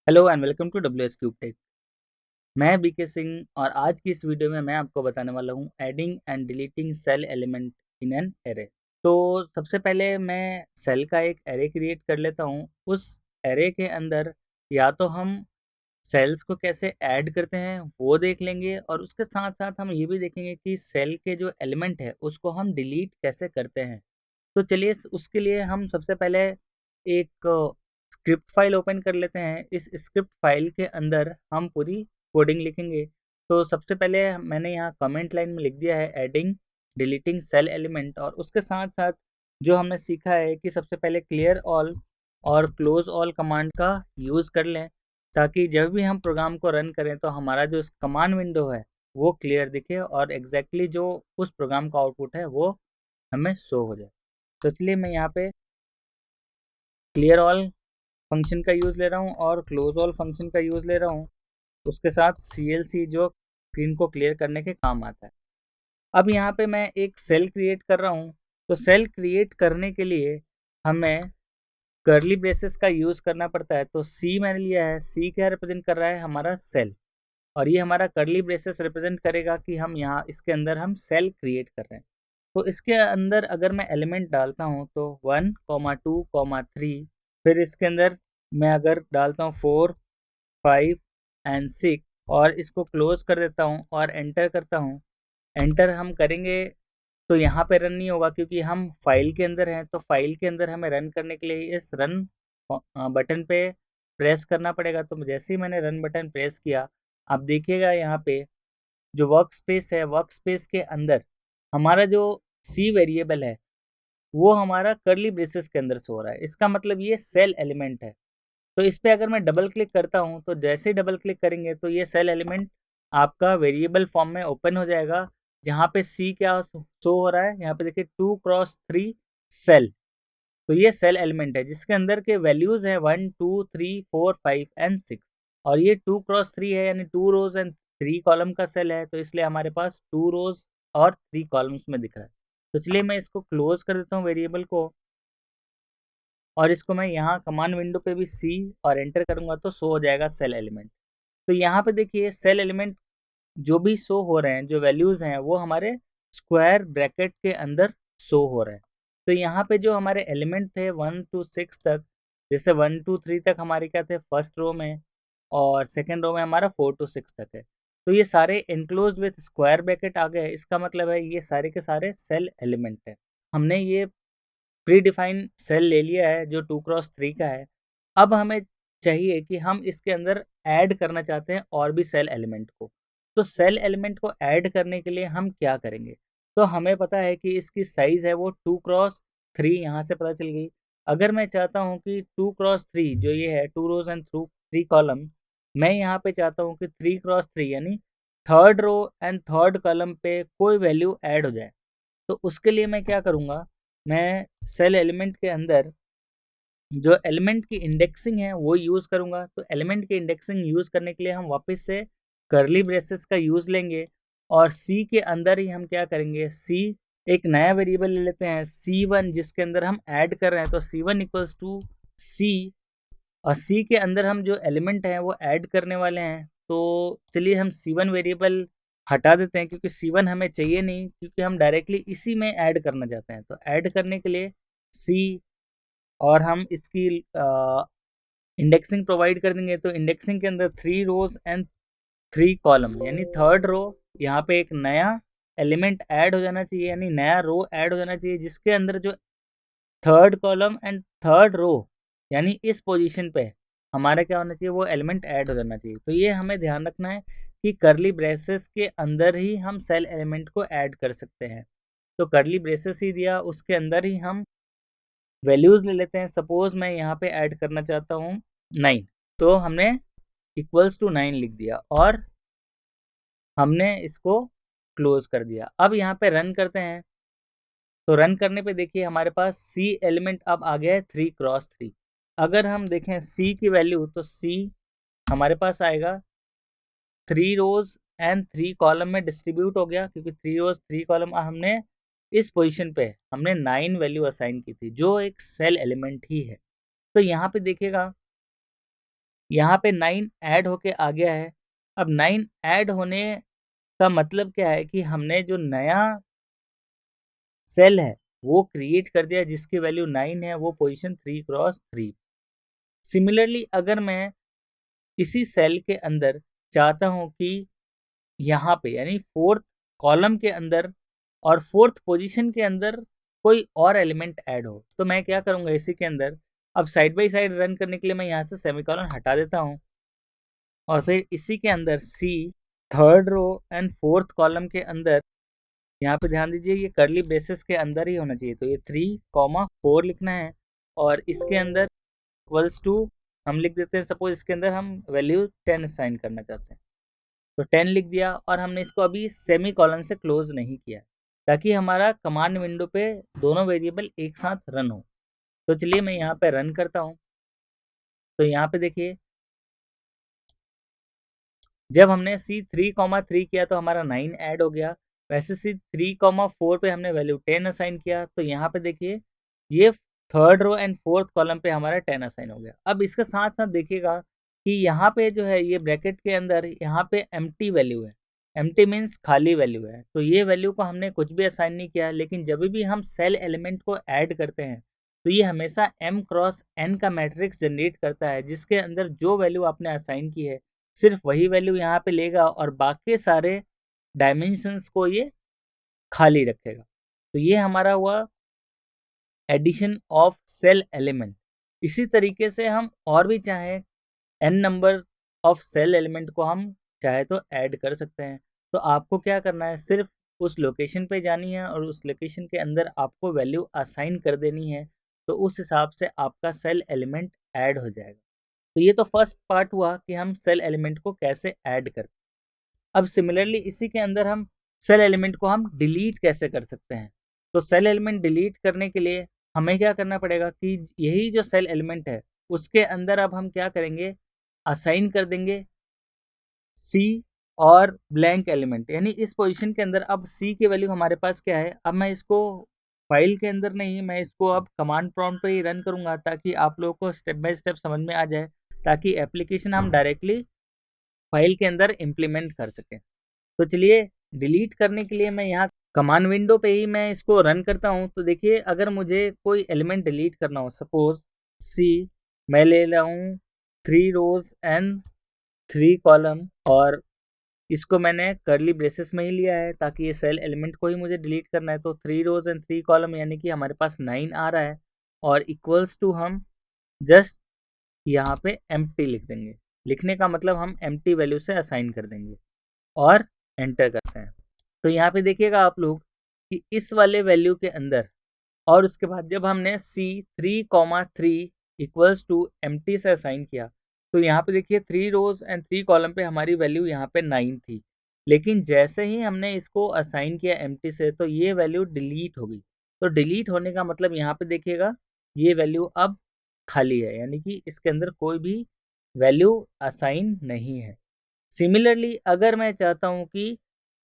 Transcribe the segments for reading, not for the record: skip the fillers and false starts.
Hello and welcome to W S Cube Tech. मैं बीके सिंह और आज की इस वीडियो में मैं आपको बताने वाला हूँ adding and deleting cell element in an array. तो सबसे पहले मैं सेल का एक एरे क्रिएट कर लेता हूँ। उस एरे के अंदर या तो हम सेल्स को कैसे ऐड करते हैं वो देख लेंगे, और उसके साथ साथ हम ये भी देखेंगे कि सेल के जो एलिमेंट है उसको हम डिलीट कैसे करते हैं। तो चलिए उसके लिए हम सबसे पहले एक स्क्रिप्ट फाइल ओपन कर लेते हैं। इस स्क्रिप्ट फाइल के अंदर हम पूरी कोडिंग लिखेंगे। तो सबसे पहले मैंने यहाँ कमेंट लाइन में लिख दिया है एडिंग डिलीटिंग सेल एलिमेंट, और उसके साथ साथ जो हमने सीखा है कि सबसे पहले क्लियर ऑल और क्लोज ऑल कमांड का यूज़ कर लें, ताकि जब भी हम प्रोग्राम को रन करें तो हमारा जो कमांड विंडो है वो क्लियर दिखे और एग्जैक्टली जो उस प्रोग्राम का आउटपुट है वो हमें शो हो जाए। तो चलिए मैं यहाँ पे क्लियर ऑल फंक्शन का यूज़ ले रहा हूँ और क्लोज ऑल फंक्शन का यूज़ ले रहा हूँ। उसके साथ CLC जो स्क्रीन को क्लियर करने के काम आता है। अब यहाँ पे मैं एक सेल क्रिएट कर रहा हूँ। तो सेल क्रिएट करने के लिए हमें कर्ली ब्रेसेस का यूज़ करना पड़ता है। तो C मैंने लिया है। C क्या रिप्रेजेंट कर रहा है? हमारा सेल। और ये हमारा कर्ली ब्रेसेस रिप्रेजेंट करेगा कि हम यहाँ इसके अंदर हम सेल क्रिएट कर रहे हैं। तो इसके अंदर अगर मैं एलिमेंट डालता हूँ तो 1, 2, 3, फिर इसके अंदर मैं अगर डालता हूँ 4, 5 एंड 6 और इसको क्लोज कर देता हूँ और एंटर करता हूँ। एंटर हम करेंगे तो यहाँ पे रन नहीं होगा क्योंकि हम फाइल के अंदर हैं। तो फाइल के अंदर हमें रन करने के लिए इस रन बटन पे प्रेस करना पड़ेगा। तो जैसे ही मैंने रन बटन प्रेस किया, आप देखिएगा यहाँ पे जो वर्क स्पेस है, वर्क स्पेस के अंदर हमारा जो सी वेरिएबल है वो हमारा कर्ली ब्रेसेस के अंदर से हो रहा है। इसका मतलब ये सेल एलिमेंट है। तो इस पे अगर मैं डबल क्लिक करता हूँ तो जैसे ही डबल क्लिक करेंगे तो ये सेल एलिमेंट आपका वेरिएबल फॉर्म में ओपन हो जाएगा, जहाँ पे सी क्या शो हो रहा है। यहाँ पे देखिए 2x3 सेल। तो ये सेल एलिमेंट है जिसके अंदर के वैल्यूज हैं 1, 2, 3, 4, 5 एंड 6। और ये 2x3 है, यानी 2 रोज एंड 3 कॉलम का सेल है। तो इसलिए हमारे पास 2 रोज और 3 कॉलम्स में दिख रहा है। तो चलिए मैं इसको क्लोज कर देता हूँ वेरिएबल को, और इसको मैं यहाँ कमांड विंडो पे भी सी और एंटर करूँगा तो शो हो जाएगा सेल एलिमेंट। तो यहाँ पे देखिए सेल एलिमेंट जो भी शो हो रहे हैं, जो वैल्यूज़ हैं वो हमारे स्क्वायर ब्रैकेट के अंदर शो हो रहे हैं। तो यहाँ पे जो हमारे एलिमेंट थे 1 to 6 तक, जैसे 1 to 3 तक हमारे क्या थे फर्स्ट रो में, और सेकेंड रो में हमारा 4 to 6 तक है। तो ये सारे एनक्लोज विथ स्क्वायर ब्रैकेट आ गए। इसका मतलब है ये सारे के सारे सेल एलिमेंट है। हमने ये प्री डिफाइन सेल ले लिया है जो 2x3 का है। अब हमें चाहिए कि हम इसके अंदर ऐड करना चाहते हैं और भी सेल एलिमेंट को। तो सेल एलिमेंट को ऐड करने के लिए हम क्या करेंगे? तो हमें पता है कि इसकी साइज़ है वो 2x3, यहाँ से पता चल गई। अगर मैं चाहता हूँ कि 2x3 जो ये है 2 रोज एंड 3 कॉलम, मैं यहाँ पे चाहता हूँ कि 3x3 यानी third row and third column पे कोई वैल्यू ऐड हो जाए। तो उसके लिए मैं क्या करूँगा, मैं सेल एलिमेंट के अंदर जो एलिमेंट की इंडेक्सिंग है वो यूज़ करूँगा। तो एलिमेंट की इंडेक्सिंग यूज़ करने के लिए हम वापस से कर्ली ब्रेसेस का यूज़ लेंगे, और सी के अंदर ही हम क्या करेंगे, सी एक नया वेरिएबल ले लेते हैं C1 जिसके अंदर हम ऐड कर रहे हैं। तो C1 इक्वल्स टू सी, और सी के अंदर हम जो एलिमेंट हैं वो ऐड करने वाले हैं। तो चलिए हम C1 वेरिएबल हटा देते हैं क्योंकि C1 हमें चाहिए नहीं, क्योंकि हम डायरेक्टली इसी में ऐड करना चाहते हैं। तो ऐड करने के लिए सी, और हम इसकी इंडेक्सिंग प्रोवाइड कर देंगे। तो इंडेक्सिंग के अंदर 3 रोज एंड 3 कॉलम, यानी थर्ड रो यहाँ पे एक नया एलिमेंट ऐड हो जाना चाहिए, यानी नया रो ऐड हो जाना चाहिए जिसके अंदर जो third column and third row, यानी इस पोजीशन पे हमारा क्या होना चाहिए, वो एलिमेंट ऐड हो जाना चाहिए। तो ये हमें ध्यान रखना है कि कर्ली ब्रेसेस के अंदर ही हम सेल एलिमेंट को ऐड कर सकते हैं। तो कर्ली ब्रेसेस ही दिया, उसके अंदर ही हम वैल्यूज़ ले लेते हैं। सपोज मैं यहाँ पे ऐड करना चाहता हूँ 9, तो हमने इक्वल्स टू 9 लिख दिया और हमने इसको क्लोज कर दिया। अब यहाँ पे रन करते हैं। तो रन करने पे देखिए हमारे पास सी एलिमेंट अब आ गया है 3x3। अगर हम देखें सी की वैल्यू, तो सी हमारे पास आएगा 3 रोज एंड 3 कॉलम में डिस्ट्रीब्यूट हो गया, क्योंकि 3 रोज 3 कॉलम हमने इस पोजीशन पे हमने 9 वैल्यू असाइन की थी जो एक सेल एलिमेंट ही है। तो यहाँ पे देखिएगा यहाँ पे 9 ऐड होके आ गया है। अब 9 ऐड होने का मतलब क्या है कि हमने जो नया सेल है वो क्रिएट कर दिया जिसकी वैल्यू 9 है, वो पोजीशन 3x3। सिमिलरली अगर मैं इसी सेल के अंदर चाहता हूँ कि यहाँ पे यानी फोर्थ कॉलम के अंदर और फोर्थ पोजीशन के अंदर कोई और एलिमेंट ऐड हो, तो मैं क्या करूँगा इसी के अंदर, अब साइड बाई साइड रन करने के लिए मैं यहाँ से सेमीकोलन हटा देता हूँ और फिर इसी के अंदर C third row and fourth column के अंदर, यहाँ पे ध्यान दीजिए ये कर्ली ब्रेसेस के अंदर ही होना चाहिए, तो ये 3,4 लिखना है और इसके अंदर इक्वल्स टू हम लिख देते हैं, सपोज इसके अंदर हम वैल्यू 10 असाइन करना चाहते हैं तो 10 लिख दिया और हमने इसको अभी सेमी कॉलन से क्लोज नहीं किया ताकि हमारा कमांड विंडो पे दोनों वेरिएबल एक साथ रन हो। तो चलिए मैं यहाँ पे रन करता हूँ। तो यहाँ पे देखिए जब हमने C3,3 किया तो हमारा 9 ऐड हो गया, वैसे C3,4 पे हमने वैल्यू 10 असाइन किया तो यहाँ पे देखिए ये third row and fourth column पे हमारा 10 असाइन हो गया। अब इसके साथ साथ देखिएगा कि यहाँ पे जो है ये ब्रैकेट के अंदर यहाँ पे एम्प्टी वैल्यू है, एम्प्टी मीन्स खाली वैल्यू है, तो ये वैल्यू को हमने कुछ भी असाइन नहीं किया, लेकिन जब भी हम सेल एलिमेंट को ऐड करते हैं तो ये हमेशा m×n का मैट्रिक्स जनरेट करता है जिसके अंदर जो वैल्यू आपने असाइन की है सिर्फ वही वैल्यू यहाँ पे लेगा और बाकी सारे डायमेंशंस को ये खाली रखेगा। तो ये हमारा हुआ एडिशन ऑफ सेल एलिमेंट। इसी तरीके से हम और भी चाहें n number of cell element को हम चाहे तो ऐड कर सकते हैं। तो आपको क्या करना है, सिर्फ उस लोकेशन पे जानी है और उस लोकेशन के अंदर आपको वैल्यू असाइन कर देनी है, तो उस हिसाब से आपका सेल एलिमेंट ऐड हो जाएगा। तो ये तो फर्स्ट पार्ट हुआ कि हम सेल एलिमेंट को कैसे ऐड करते हैं। अब सिमिलरली इसी के अंदर हम सेल एलिमेंट को हम डिलीट कैसे कर सकते हैं। तो सेल एलिमेंट डिलीट करने के लिए हमें क्या करना पड़ेगा कि यही जो सेल एलिमेंट है उसके अंदर अब हम क्या करेंगे, असाइन कर देंगे सी और ब्लैंक एलिमेंट, यानी इस पोजीशन के अंदर अब सी की वैल्यू हमारे पास क्या है। अब मैं इसको फाइल के अंदर नहीं, मैं इसको अब कमांड प्रॉम्प्ट पे ही रन करूंगा ताकि आप लोगों को स्टेप बाय स्टेप समझ में आ जाए, ताकि एप्लीकेशन हम डायरेक्टली फाइल के अंदर इम्प्लीमेंट कर सकें। तो चलिए डिलीट करने के लिए मैं यहाँ कमांड विंडो पे ही मैं इसको रन करता हूँ। तो देखिए अगर मुझे कोई एलिमेंट डिलीट करना हो, सपोज सी मैं ले रहा हूँ 3 रोज एंड 3 कॉलम और इसको मैंने कर्ली ब्रेसेस में ही लिया है ताकि ये सेल एलिमेंट को ही मुझे डिलीट करना है। तो 3 रोज एंड 3 कॉलम यानी कि हमारे पास 9 आ रहा है और इक्वल्स टू हम जस्ट यहाँ पे एम्प्टी लिख देंगे। लिखने का मतलब हम एम्प्टी वैल्यू से असाइन कर देंगे और एंटर करते हैं। तो यहाँ पे देखिएगा आप लोग कि इस वाले वैल्यू के अंदर और उसके बाद जब हमने C3,3 इक्वल्स टू एम्प्टी से असाइन किया तो यहाँ पे देखिए 3 रोज एंड 3 कॉलम पे हमारी वैल्यू यहाँ पे 9 थी, लेकिन जैसे ही हमने इसको असाइन किया एम्प्टी से तो ये वैल्यू डिलीट हो गई। तो डिलीट होने का मतलब यहाँ पे देखिएगा ये वैल्यू अब खाली है, यानी कि इसके अंदर कोई भी वैल्यू असाइन नहीं है। सिमिलरली अगर मैं चाहता हूँ कि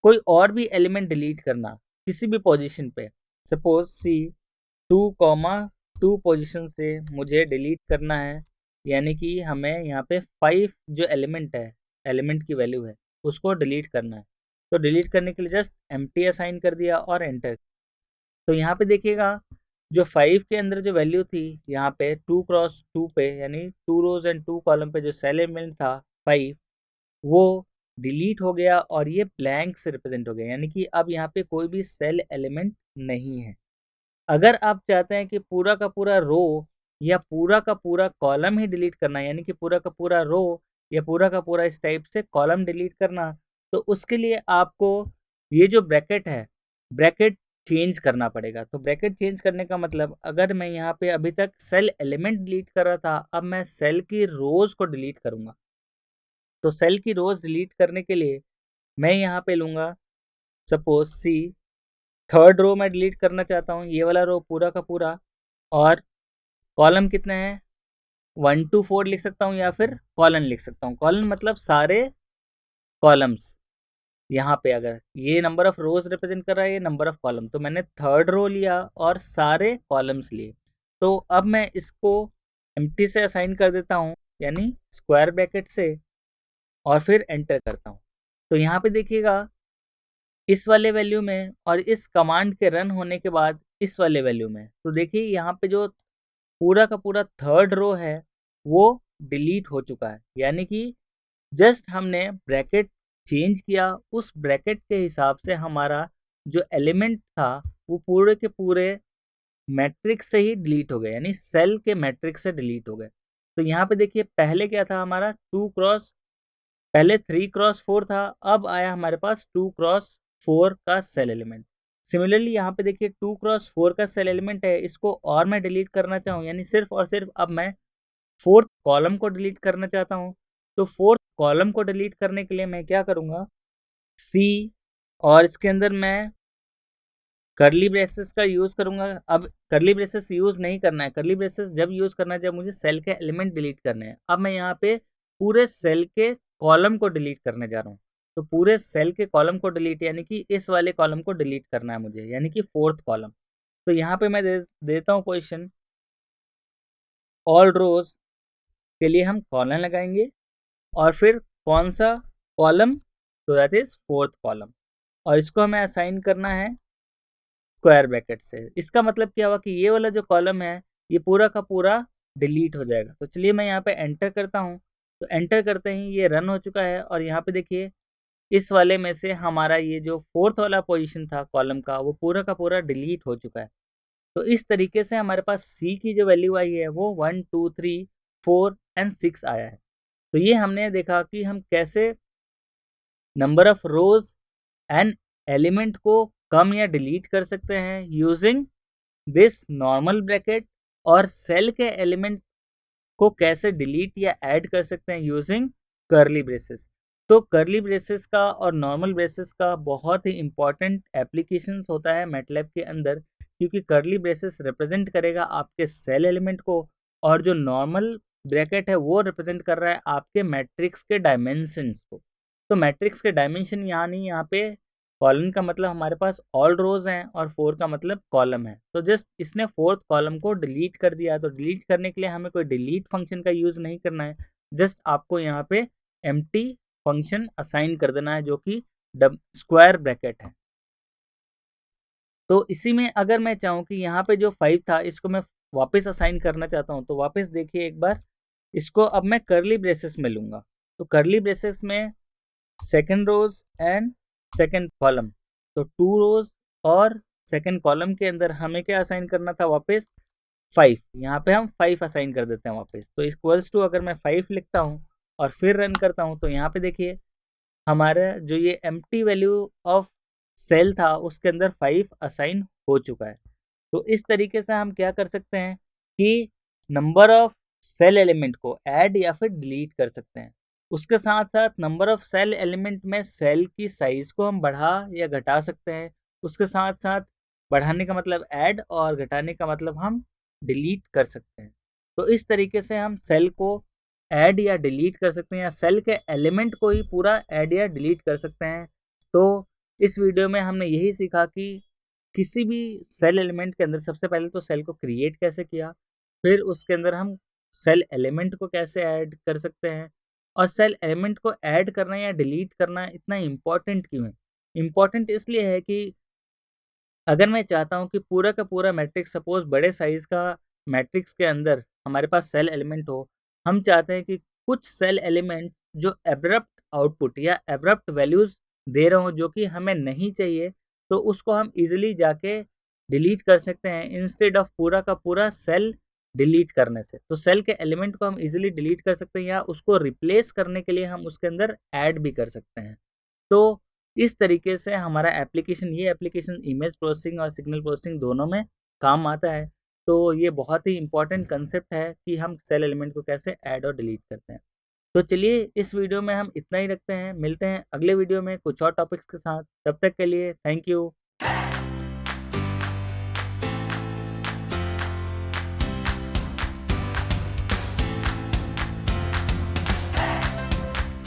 कोई और भी एलिमेंट डिलीट करना किसी भी पोजीशन पे, सपोज C2,2 पोजीशन से मुझे डिलीट करना है, यानी कि हमें यहाँ पे 5 जो एलिमेंट है, एलिमेंट की वैल्यू है उसको डिलीट करना है। तो डिलीट करने के लिए जस्ट एम्प्टी असाइन कर दिया और एंटर। तो यहाँ पे देखिएगा जो 5 के अंदर जो वैल्यू थी यहाँ पे 2x2 पे यानी 2 रोज एंड 2 कॉलम पे जो सेल एलिमेंट था 5 वो डिलीट हो गया और ये ब्लैंक से रिप्रेजेंट हो गया, यानी कि अब यहाँ पे कोई भी सेल एलिमेंट नहीं है। अगर आप चाहते हैं कि पूरा का पूरा रो या पूरा का पूरा कॉलम ही डिलीट करना है, यानी कि पूरा का पूरा रो या पूरा का पूरा इस टाइप से कॉलम डिलीट करना, तो उसके लिए आपको ये जो ब्रैकेट है ब्रैकेट चेंज करना पड़ेगा। तो ब्रैकेट चेंज करने का मतलब अगर मैं यहाँ पे अभी तक सेल एलिमेंट डिलीट कर रहा था, अब मैं सेल की रोज को डिलीट करूँगा। तो सेल की रोज डिलीट करने के लिए मैं यहाँ पे लूँगा सपोज सी थर्ड रो में डिलीट करना चाहता हूँ, ये वाला रो पूरा का पूरा, और कॉलम कितने हैं 1 to 4 लिख सकता हूँ या फिर कॉलन लिख सकता हूँ। कॉलन मतलब सारे कॉलम्स, यहाँ पे अगर ये नंबर ऑफ रोज रिप्रेजेंट कर रहा है, ये नंबर ऑफ कॉलम, तो मैंने थर्ड रो लिया और सारे कॉलम्स लिए। तो अब मैं इसको एम्प्टी से असाइन कर देता हूँ यानी स्क्वायर ब्रैकेट से और फिर एंटर करता हूँ। तो यहाँ पे देखिएगा इस वाले वैल्यू में और इस कमांड के रन होने के बाद इस वाले वैल्यू में, तो देखिए यहाँ पे जो पूरा का पूरा थर्ड रो है वो डिलीट हो चुका है, यानी कि जस्ट हमने ब्रैकेट चेंज किया, उस ब्रैकेट के हिसाब से हमारा जो एलिमेंट था वो पूरे के पूरे मैट्रिक्स से ही डिलीट हो गए, यानी सेल के मैट्रिक्स से डिलीट हो गए। तो यहाँ पे देखिए पहले क्या था हमारा पहले 3x4 था, अब आया हमारे पास 2x4 का सेल एलिमेंट। सिमिलरली यहाँ पे देखिए 2x4 का सेल एलिमेंट है, इसको और मैं डिलीट करना चाहूँ, यानी सिर्फ और सिर्फ अब मैं फोर्थ कॉलम को डिलीट करना चाहता हूँ। तो फोर्थ कॉलम को डिलीट करने के लिए मैं क्या करूँगा, सी और इसके अंदर मैं करली ब्रेसेस का यूज़ करूँगा। अब करली ब्रेसेस यूज़ नहीं करना है, करली ब्रेसेस जब यूज़ करना है जब मुझे सेल के एलिमेंट डिलीट करने हैं। अब मैं यहाँ पे पूरे सेल के कॉलम को डिलीट करने जा रहा हूँ। तो पूरे सेल के कॉलम को डिलीट, यानी कि इस वाले कॉलम को डिलीट करना है मुझे, यानी कि फोर्थ कॉलम। तो यहाँ पे मैं देता हूँ पोजिशन, ऑल रोज के लिए हम कॉलन लगाएंगे और फिर कौन सा कॉलम, तो दैट इज फोर्थ कॉलम, और इसको हमें असाइन करना है स्क्वायर ब्रैकेट से। इसका मतलब क्या हुआ कि ये वाला जो कॉलम है ये पूरा का पूरा डिलीट हो जाएगा। तो चलिए मैं यहाँ पे एंटर करता हूँ। तो एंटर करते ही ये रन हो चुका है और यहाँ पे देखिए इस वाले में से हमारा ये जो फोर्थ वाला पोजीशन था कॉलम का वो पूरा का पूरा डिलीट हो चुका है। तो इस तरीके से हमारे पास सी की जो वैल्यू आई है वो 1 2 3 4 एंड 6 आया है। तो ये हमने देखा कि हम कैसे number of rose and element को कम या डिलीट कर सकते हैं यूजिंग दिस नॉर्मल ब्रैकेट, और सेल के एलिमेंट को कैसे डिलीट या ऐड कर सकते हैं यूजिंग कर्ली ब्रेसेस। तो कर्ली ब्रेसेस का और नॉर्मल ब्रेसेस का बहुत ही इंपॉर्टेंट एप्लीकेशंस होता है मैटलैब के अंदर, क्योंकि कर्ली ब्रेसेस रिप्रेजेंट करेगा आपके सेल एलिमेंट को और जो नॉर्मल ब्रैकेट है वो रिप्रेजेंट कर रहा है आपके मैट्रिक्स के डायमेंशंस को। तो मैट्रिक्स के डायमेंशन यहाँ नहीं, यहाँ पे कॉलम का मतलब हमारे पास ऑल रोज हैं और 4 का मतलब कॉलम है। तो जस्ट इसने फोर्थ कॉलम को डिलीट कर दिया। तो डिलीट करने के लिए हमें कोई डिलीट फंक्शन का यूज़ नहीं करना है, जस्ट आपको यहाँ पे एम्प्टी फंक्शन असाइन कर देना है जो कि स्क्वायर ब्रैकेट है। तो इसी में अगर मैं चाहूँ कि यहाँ पे जो 5 था इसको मैं वापस असाइन करना चाहता हूँ, तो वापस देखिए एक बार, इसको अब मैं करली ब्रेसेस में लूँगा। तो करली ब्रेसेस में second rows and second column, तो 2 रोज और सेकेंड कॉलम के अंदर हमें क्या असाइन करना था वापस 5। यहाँ पे हम 5 असाइन कर देते हैं वापस। तो इक्वल्स टू अगर मैं 5 लिखता हूँ और फिर रन करता हूँ तो यहाँ पे देखिए हमारा जो ये एम्प्टी वैल्यू ऑफ सेल था उसके अंदर 5 असाइन हो चुका है। तो इस तरीके से हम क्या कर सकते हैं कि नंबर ऑफ सेल एलिमेंट को ऐड या फिर डिलीट कर सकते हैं। उसके साथ साथ नंबर ऑफ सेल एलिमेंट में सेल की साइज को हम बढ़ा या घटा सकते हैं। उसके साथ साथ बढ़ाने का मतलब ऐड और घटाने का मतलब हम डिलीट कर सकते हैं। तो इस तरीके से हम सेल को ऐड या डिलीट कर सकते हैं या सेल के एलिमेंट को ही पूरा ऐड या डिलीट कर सकते हैं। तो इस वीडियो में हमने यही सीखा कि किसी भी सेल एलिमेंट के अंदर सबसे पहले तो सेल को क्रिएट कैसे किया, फिर उसके अंदर हम सेल एलिमेंट को कैसे ऐड कर सकते हैं, और सेल एलिमेंट को ऐड करना या डिलीट करना इतना इम्पॉर्टेंट क्यों है। इम्पॉर्टेंट इसलिए है कि अगर मैं चाहता हूँ कि पूरा का पूरा मैट्रिक्स, सपोज बड़े साइज का मैट्रिक्स के अंदर हमारे पास सेल एलिमेंट हो, हम चाहते हैं कि कुछ सेल एलिमेंट जो एब्रप्ट आउटपुट या एब्रप्ट वैल्यूज़ दे रहे हो जो कि हमें नहीं चाहिए, तो उसको हम इजीली जाके डिलीट कर सकते हैं इंस्टेड ऑफ पूरा का पूरा सेल डिलीट करने से। तो सेल के एलिमेंट को हम इजीली डिलीट कर सकते हैं या उसको रिप्लेस करने के लिए हम उसके अंदर ऐड भी कर सकते हैं। तो इस तरीके से हमारा ये एप्लीकेशन इमेज प्रोसेसिंग और सिग्नल प्रोसेसिंग दोनों में काम आता है। तो ये बहुत ही इंपॉर्टेंट कंसेप्ट है कि हम सेल एलिमेंट को कैसे ऐड और डिलीट करते हैं। तो चलिए इस वीडियो में हम इतना ही रखते हैं, मिलते हैं अगले वीडियो में कुछ और टॉपिक्स के साथ। तब तक के लिए थैंक यू।